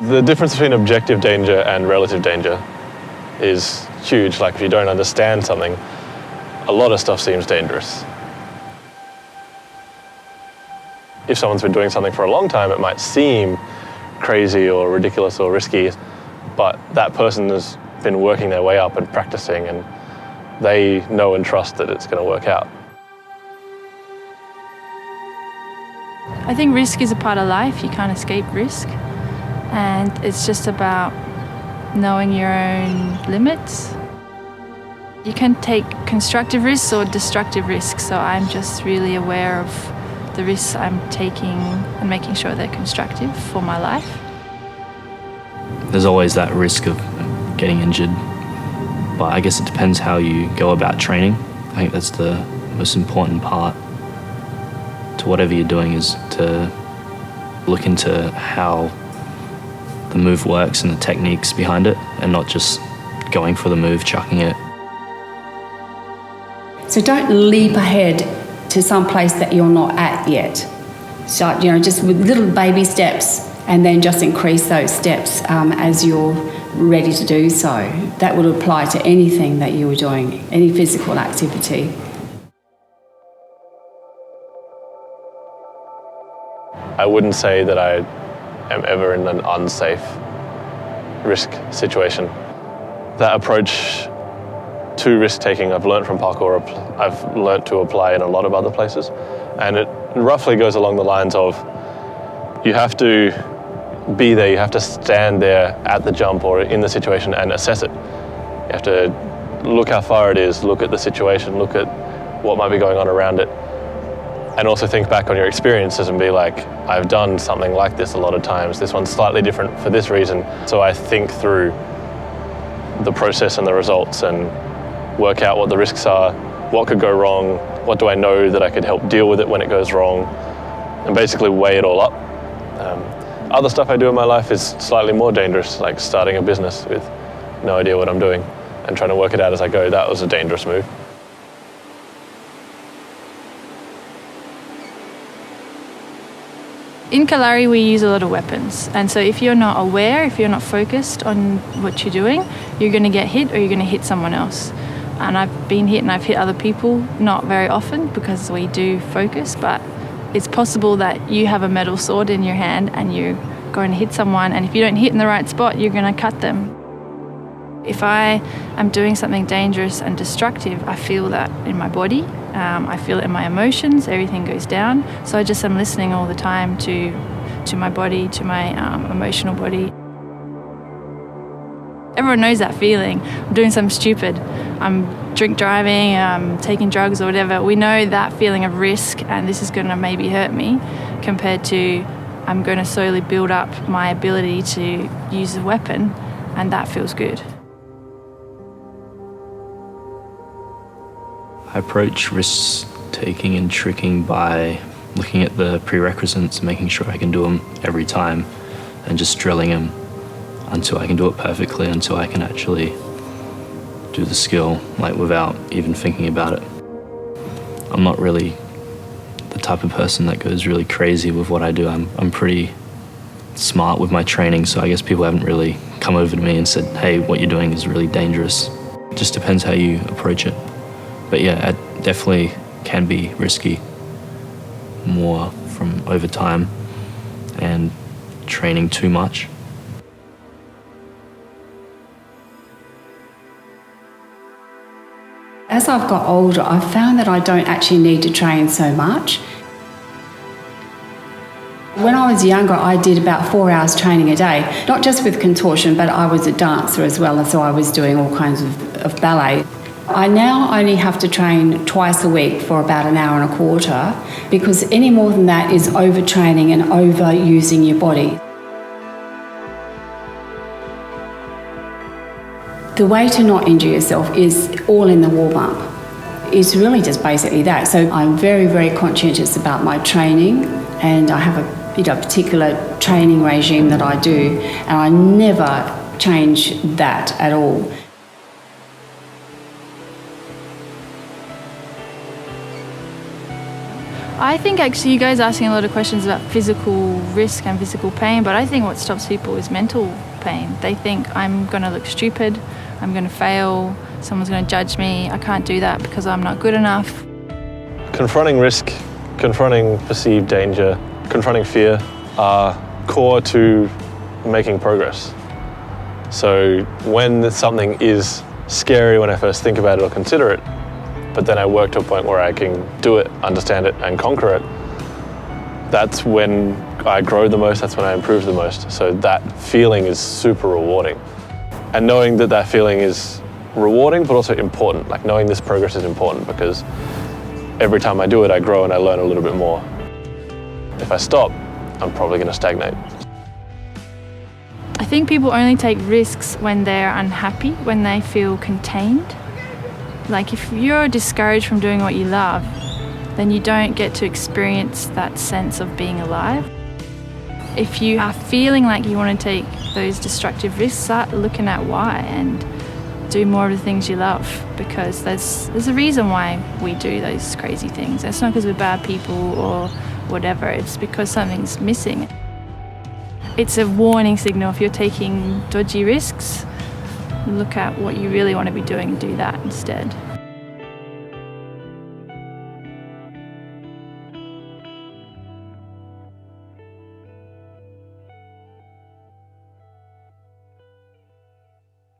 The difference between objective danger and relative danger is huge. Like if you don't understand something, a lot of stuff seems dangerous. If someone's been doing something for a long time, it might seem crazy or ridiculous or risky, but that person has been working their way up and practicing, and they know and trust that it's going to work out. I think risk is a part of life. You can't escape risk, and it's just about knowing your own limits. You can take constructive risks or destructive risks, so I'm just really aware of the risks I'm taking and making sure they're constructive for my life. There's always that risk of getting injured, but I guess it depends how you go about training. I think that's the most important part to whatever you're doing, is to look into how the move works and the techniques behind it, and not just going for the move, chucking it. So don't leap ahead to some place that you're not at yet. Start, just with little baby steps, and then just increase those steps as you're ready to do so. That would apply to anything that you were doing, any physical activity. I wouldn't say that I am ever in an unsafe risk situation. That approach to risk-taking I've learned from parkour, I've learned to apply in a lot of other places. And it roughly goes along the lines of, you have to be there, you have to stand there at the jump or in the situation and assess it. You have to look how far it is, look at the situation, look at what might be going on around it, and also think back on your experiences and be like, I've done something like this a lot of times. This one's slightly different for this reason. So I think through the process and the results and work out what the risks are, what could go wrong, what do I know that I could help deal with it when it goes wrong, and basically weigh it all up. Other stuff I do in my life is slightly more dangerous, like starting a business with no idea what I'm doing and trying to work it out as I go. That was a dangerous move. In Kalari, we use a lot of weapons, and so if you're not aware, if you're not focused on what you're doing, you're going to get hit or you're going to hit someone else. And I've been hit and I've hit other people, not very often because we do focus, but it's possible that you have a metal sword in your hand and you're going to hit someone, and if you don't hit in the right spot, you're going to cut them. If I am doing something dangerous and destructive, I feel that in my body, I feel it in my emotions, everything goes down. So I just am listening all the time to my body, to my emotional body. Everyone knows that feeling. I'm doing something stupid. I'm drink driving, I'm taking drugs or whatever. We know that feeling of risk, and this is going to maybe hurt me, compared to I'm going to slowly build up my ability to use a weapon, and that feels good. I approach risk-taking and tricking by looking at the prerequisites and making sure I can do them every time, and just drilling them until I can do it perfectly, until I can actually do the skill, like without even thinking about it. I'm not really the type of person that goes really crazy with what I do. I'm pretty smart with my training, so I guess people haven't really come over to me and said, hey, what you're doing is really dangerous. It just depends how you approach it. But yeah, it definitely can be risky, more from over time and training too much. As I've got older, I've found that I don't actually need to train so much. When I was younger, I did about 4 hours training a day, not just with contortion, but I was a dancer as well, and so I was doing all kinds of ballet. I now only have to train twice a week for about an hour and a quarter, because any more than that is overtraining and overusing your body. The way to not injure yourself is all in the warm-up. It's really just basically that. So I'm very, very conscientious about my training, and I have a particular training regime that I do, and I never change that at all. I think actually you guys are asking a lot of questions about physical risk and physical pain, but I think what stops people is mental pain. They think I'm going to look stupid, I'm going to fail, someone's going to judge me, I can't do that because I'm not good enough. Confronting risk, confronting perceived danger, confronting fear are core to making progress. So when something is scary when I first think about it or consider it, but then I work to a point where I can do it, understand it, and conquer it, that's when I grow the most, that's when I improve the most. So that feeling is super rewarding. And knowing that that feeling is rewarding, but also important, like knowing this progress is important because every time I do it, I grow and I learn a little bit more. If I stop, I'm probably going to stagnate. I think people only take risks when they're unhappy, when they feel contained. Like if you're discouraged from doing what you love, then you don't get to experience that sense of being alive. If you are feeling like you want to take those destructive risks, start looking at why and do more of the things you love, because there's a reason why we do those crazy things. It's not because we're bad people or whatever, it's because something's missing. It's a warning signal. If you're taking dodgy risks, look at what you really want to be doing and do that instead.